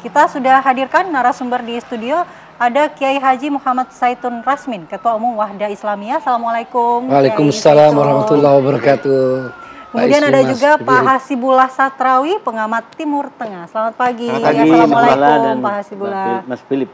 Kita sudah hadirkan narasumber di studio, ada Kiai Haji Muhammad Zaitun Rasmin, Ketua Umum Wahda Islamiyah. Assalamualaikum. Waalaikumsalam warahmatullahi wabarakatuh. Kemudian ada juga Pak Hasibullah Satrawi, pengamat Timur Tengah. Selamat pagi. Assalamualaikum Pak Hasibullah. Mas Philip.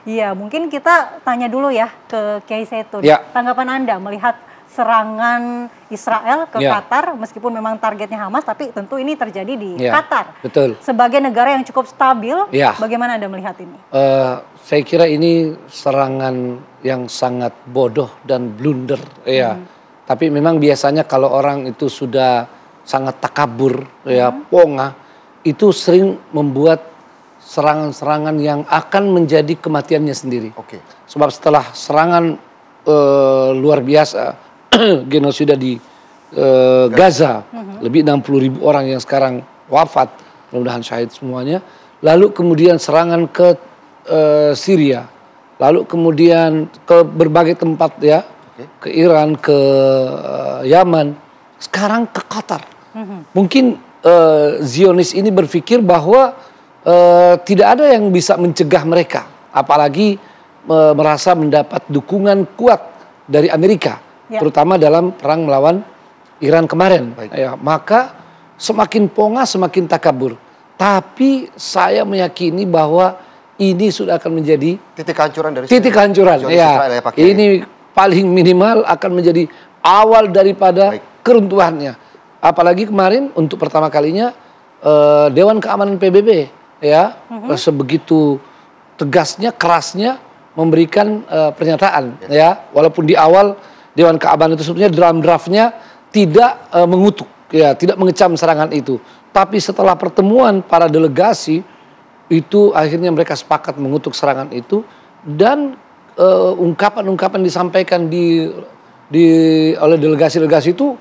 Iya, mungkin kita tanya dulu ya ke Kiai Zaitun. Tanggapan Anda melihat serangan Israel ke Qatar, meskipun memang targetnya Hamas, tapi tentu ini terjadi di Qatar. Betul. Sebagai negara yang cukup stabil, bagaimana Anda melihat ini? Saya kira ini serangan yang sangat bodoh dan blunder, Tapi memang biasanya kalau orang itu sudah sangat takabur, pongah, itu sering membuat serangan-serangan yang akan menjadi kematiannya sendiri. Sebab setelah serangan luar biasa, genosida di Gaza, lebih 60.000 orang yang sekarang wafat, mudah-mudahan syahid semuanya. Lalu kemudian serangan ke Syria, lalu kemudian ke berbagai tempat ke Iran, ke Yaman, sekarang ke Qatar. Mungkin Zionis ini berpikir bahwa tidak ada yang bisa mencegah mereka, apalagi merasa mendapat dukungan kuat dari Amerika, terutama dalam perang melawan Iran kemarin. Maka semakin pongah, semakin takabur. Tapi saya meyakini bahwa ini sudah akan menjadi titik hancuran dari Israel, ini paling minimal akan menjadi awal daripada keruntuhannya. Apalagi kemarin untuk pertama kalinya Dewan Keamanan PBB sebegitu tegasnya, kerasnya memberikan pernyataan, walaupun di awal Dewan Keamanan itu sebetulnya dalam draftnya tidak mengutuk, tidak mengecam serangan itu. Tapi setelah pertemuan para delegasi itu akhirnya mereka sepakat mengutuk serangan itu, dan ungkapan-ungkapan disampaikan oleh delegasi-delegasi itu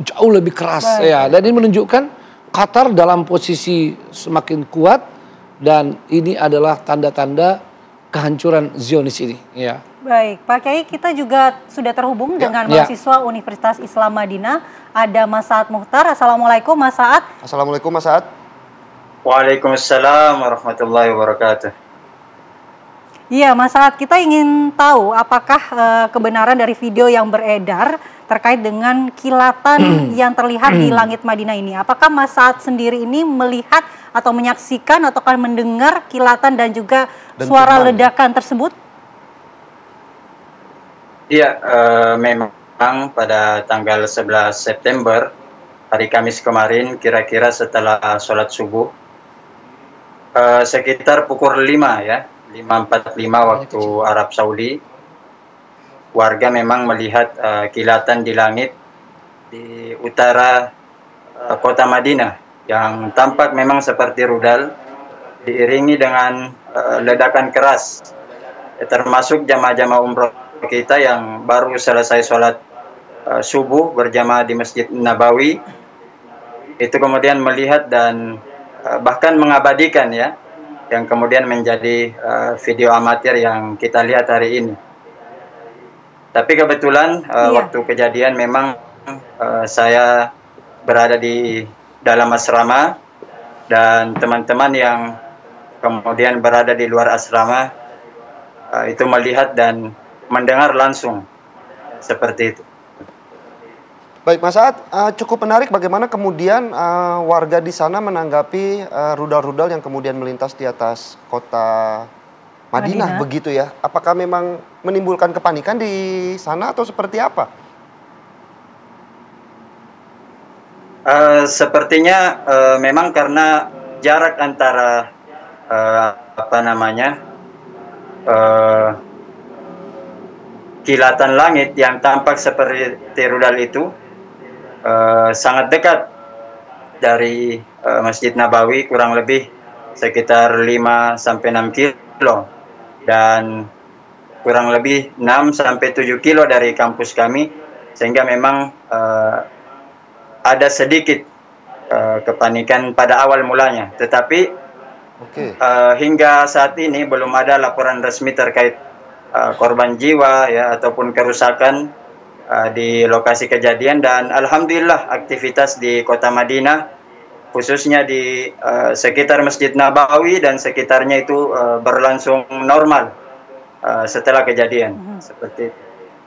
jauh lebih keras, dan ini menunjukkan Qatar dalam posisi semakin kuat, dan ini adalah tanda-tanda kehancuran Zionis ini. Baik, Pak Kiai, kita juga sudah terhubung dengan mahasiswa Universitas Islam Madinah, ada Mas Saad Muhtar. Assalamualaikum Mas Saad. Assalamualaikum Mas Saad. Waalaikumsalam warahmatullahi wabarakatuh. Iya Mas Saad, kita ingin tahu apakah kebenaran dari video yang beredar terkait dengan kilatan yang terlihat di langit Madinah ini. Apakah Mas Saad sendiri ini melihat atau menyaksikan atau kan mendengar kilatan dan juga suara ledakan tersebut? Iya, memang pada tanggal 11 September, hari Kamis kemarin, kira-kira setelah sholat subuh, sekitar pukul 5:45 waktu Arab Saudi, warga memang melihat kilatan di langit di utara kota Madinah yang tampak memang seperti rudal, diiringi dengan ledakan keras, termasuk jamaah-jamaah umroh kita yang baru selesai sholat subuh berjamaah di Masjid Nabawi, itu kemudian melihat dan bahkan mengabadikan yang kemudian menjadi video amatir yang kita lihat hari ini. Tapi kebetulan waktu kejadian memang saya berada di dalam asrama, dan teman-teman yang kemudian berada di luar asrama itu melihat dan mendengar langsung seperti itu. Baik Mas Saad, cukup menarik bagaimana kemudian warga di sana menanggapi rudal-rudal yang kemudian melintas di atas kota Madinah, begitu ya. Apakah memang menimbulkan kepanikan di sana atau seperti apa? Sepertinya memang karena jarak antara kilatan langit yang tampak seperti rudal itu sangat dekat dari Masjid Nabawi, kurang lebih sekitar 5-6 kilo, dan kurang lebih 6-7 kilo dari kampus kami, sehingga memang ada sedikit kepanikan pada awal mulanya. Tetapi hingga saat ini belum ada laporan resmi terkait korban jiwa ataupun kerusakan di lokasi kejadian, dan alhamdulillah aktivitas di kota Madinah khususnya di sekitar Masjid Nabawi dan sekitarnya itu berlangsung normal setelah kejadian seperti itu.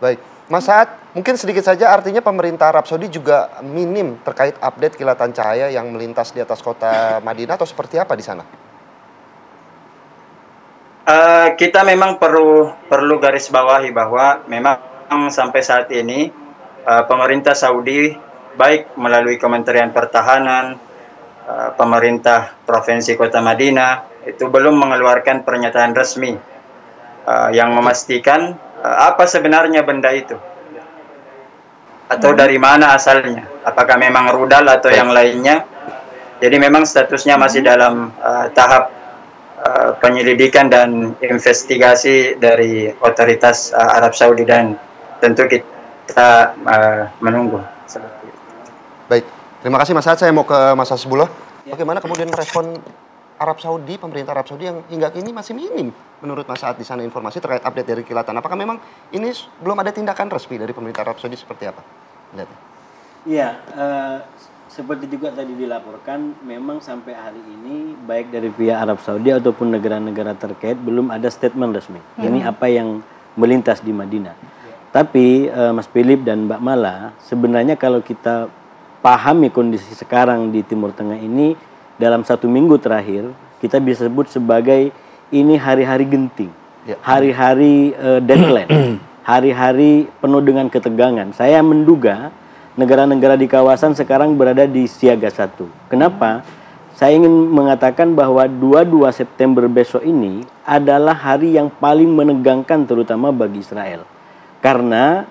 Baik, Mas Saad, mungkin sedikit saja artinya pemerintah Arab Saudi juga minim terkait update kilatan cahaya yang melintas di atas kota Madinah atau seperti apa di sana? Kita memang perlu garis bawahi bahwa memang sampai saat ini pemerintah Saudi baik melalui Kementerian Pertahanan, pemerintah Provinsi Kota Madinah itu belum mengeluarkan pernyataan resmi yang memastikan apa sebenarnya benda itu atau dari mana asalnya, apakah memang rudal atau yang lainnya. Jadi memang statusnya masih dalam tahap penyelidikan dan investigasi dari otoritas Arab Saudi dan tentu kita menunggu. Baik, terima kasih Mas Saad. Saya mau ke Mas Hasbullah. Bagaimana kemudian merespon Arab Saudi, pemerintah Arab Saudi yang hingga kini masih minim menurut Mas Saad di sana informasi terkait update dari kilatan? Apakah memang ini belum ada tindakan resmi dari pemerintah Arab Saudi seperti apa? Iya, seperti juga tadi dilaporkan, memang sampai hari ini baik dari pihak Arab Saudi ataupun negara-negara terkait belum ada statement resmi. Ini apa yang melintas di Madinah. Tapi Mas Philip dan Mbak Mala, sebenarnya kalau kita pahami kondisi sekarang di Timur Tengah ini, dalam 1 minggu terakhir kita bisa sebut sebagai ini hari-hari genting, hari-hari deadline, hari-hari penuh dengan ketegangan. Saya menduga negara-negara di kawasan sekarang berada di siaga 1. Kenapa? Saya ingin mengatakan bahwa 22 September besok ini adalah hari yang paling menegangkan terutama bagi Israel. Karena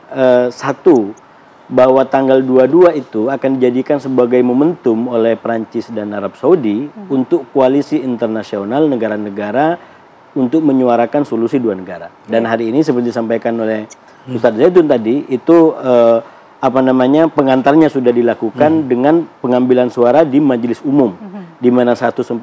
satu, bahwa tanggal 22 itu akan dijadikan sebagai momentum oleh Prancis dan Arab Saudi untuk koalisi internasional negara-negara untuk menyuarakan solusi 2 negara. Dan hari ini seperti disampaikan oleh Ustadz Zaitun tadi, itu pengantarnya sudah dilakukan dengan pengambilan suara di majelis umum, di mana 142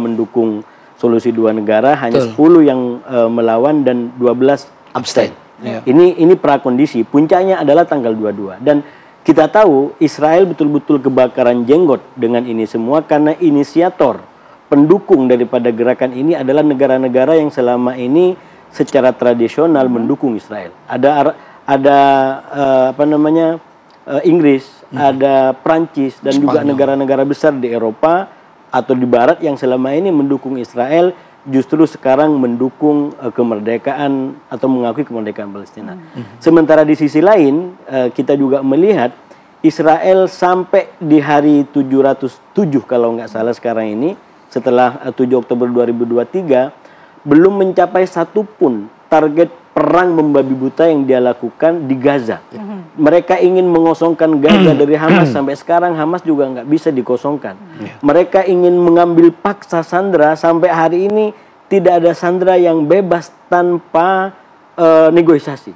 mendukung solusi 2 negara, hanya 10 yang melawan dan 12 abstain. Ini prakondisi, puncaknya adalah tanggal 22. Dan kita tahu Israel betul-betul kebakaran jenggot dengan ini semua karena inisiator, pendukung daripada gerakan ini adalah negara-negara yang selama ini secara tradisional mendukung Israel. Ada Inggris, ada Prancis dan juga negara-negara besar di Eropa atau di Barat yang selama ini mendukung Israel, justru sekarang mendukung kemerdekaan atau mengakui kemerdekaan Palestina. Sementara di sisi lain kita juga melihat Israel sampai di hari 707 kalau nggak salah sekarang ini, setelah 7 Oktober 2023 belum mencapai satupun target perang membabi buta yang dia lakukan di Gaza. Mereka ingin mengosongkan Gaza dari Hamas, sampai sekarang Hamas juga nggak bisa dikosongkan. Mereka ingin mengambil paksa sandera, sampai hari ini tidak ada sandera yang bebas tanpa negosiasi.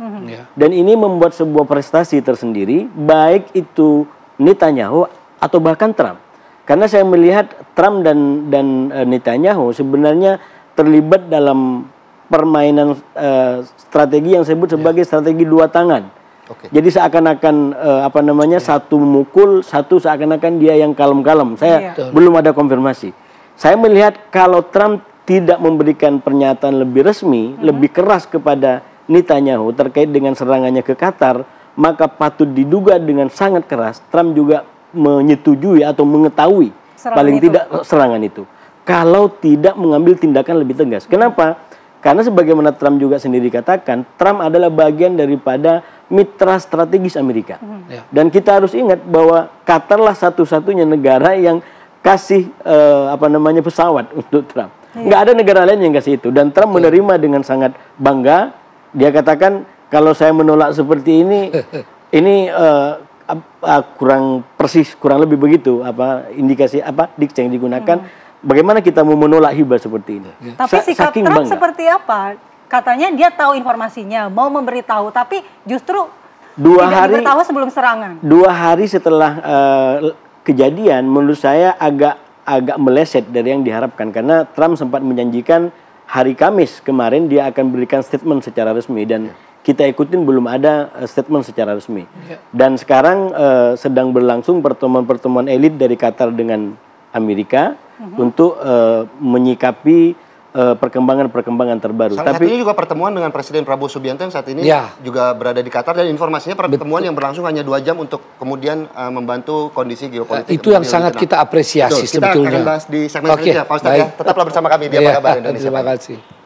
Dan ini membuat sebuah prestasi tersendiri, baik itu Netanyahu atau bahkan Trump. Karena saya melihat Trump dan Netanyahu sebenarnya terlibat dalam permainan strategi yang saya sebut sebagai strategi 2 tangan. Jadi seakan-akan satu memukul, satu seakan-akan dia yang kalem-kalem. Saya belum ada konfirmasi. Saya melihat kalau Trump tidak memberikan pernyataan lebih resmi, lebih keras kepada Netanyahu terkait dengan serangannya ke Qatar, maka patut diduga dengan sangat keras Trump juga menyetujui atau mengetahui serangan itu. Kalau tidak mengambil tindakan lebih tegas. Kenapa? Karena sebagaimana Trump juga sendiri katakan, Trump adalah bagian daripada mitra strategis Amerika. Dan kita harus ingat bahwa Qatar lah satu-satunya negara yang kasih pesawat untuk Trump. Nggak ada negara lain yang kasih itu. Dan Trump menerima dengan sangat bangga. Dia katakan, kalau saya menolak seperti ini kurang persis, kurang lebih begitu indikasi diksi yang digunakan. Bagaimana kita mau menolak hibah seperti ini? Tapi sikap Trump seperti apa? Katanya dia tahu informasinya, mau memberitahu, tapi justru tidak diberitahu sebelum serangan. 2 hari setelah kejadian, menurut saya agak meleset dari yang diharapkan, karena Trump sempat menjanjikan hari Kamis kemarin dia akan berikan statement secara resmi, dan kita ikutin belum ada statement secara resmi. Dan sekarang sedang berlangsung pertemuan-pertemuan elit dari Qatar dengan Amerika untuk menyikapi perkembangan-perkembangan terbaru. Salah satunya juga pertemuan dengan Presiden Prabowo Subianto yang saat ini juga berada di Qatar, dan informasinya pertemuan yang berlangsung hanya 2 jam untuk kemudian membantu kondisi geopolitik. Itu yang sangat kita apresiasi sebetulnya. Kita akan bahas di segmen selanjutnya, Pak Ustadz ya. Tetaplah bersama kami di Apa Kabar Indonesia. Terima kasih.